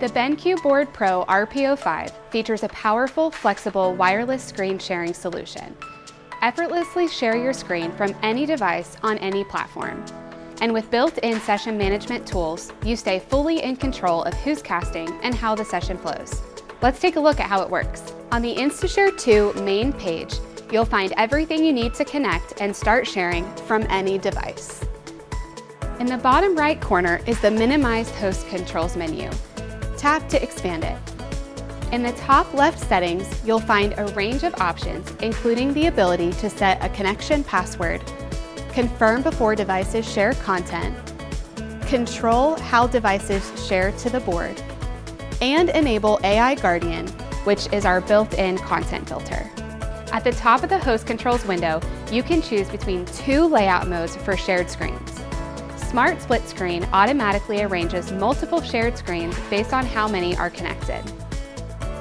The BenQ Board Pro RPO5 features a powerful, flexible wireless screen sharing solution. Effortlessly share your screen from any device on any platform. And with built-in session management tools, you stay fully in control of who's casting and how the session flows. Let's take a look at how it works. On the Instashare 2 main page, you'll find everything you need to connect and start sharing from any device. In the bottom right corner is the Minimize Host Controls menu. Tap to expand it. In the top left settings, you'll find a range of options, including the ability to set a connection password, confirm before devices share content, control how devices share to the board, and enable AI Guardian, which is our built-in content filter. At the top of the Host Controls window, you can choose between 2 layout modes for shared screens. Smart Split Screen automatically arranges multiple shared screens based on how many are connected.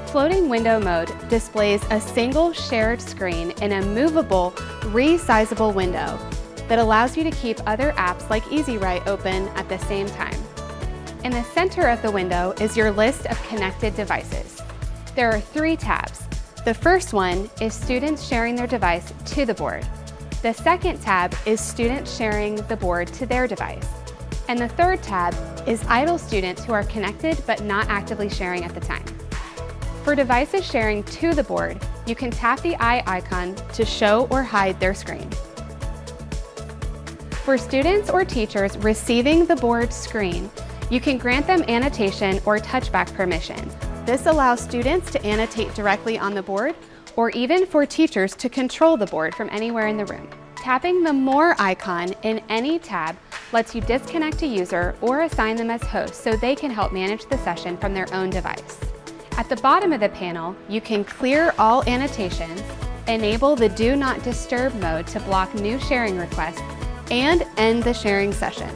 Floating Window Mode displays a single shared screen in a movable, resizable window that allows you to keep other apps like EasyWrite open at the same time. In the center of the window is your list of connected devices. There are 3 tabs. The first one is students sharing their device to the board. The second tab is students sharing the board to their device. And the third tab is idle students who are connected but not actively sharing at the time. For devices sharing to the board, you can tap the eye icon to show or hide their screen. For students or teachers receiving the board screen, you can grant them annotation or touchback permission. This allows students to annotate directly on the board, or even for teachers to control the board from anywhere in the room. Tapping the More icon in any tab lets you disconnect a user or assign them as host so they can help manage the session from their own device. At the bottom of the panel, you can clear all annotations, enable the Do Not Disturb mode to block new sharing requests, and end the sharing session.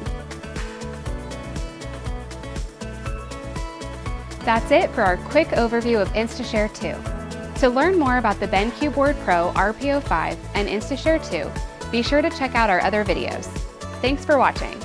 That's it for our quick overview of Instashare 2. To learn more about the BenQ Board Pro RPO5 and Instashare 2, be sure to check out our other videos. Thanks for watching.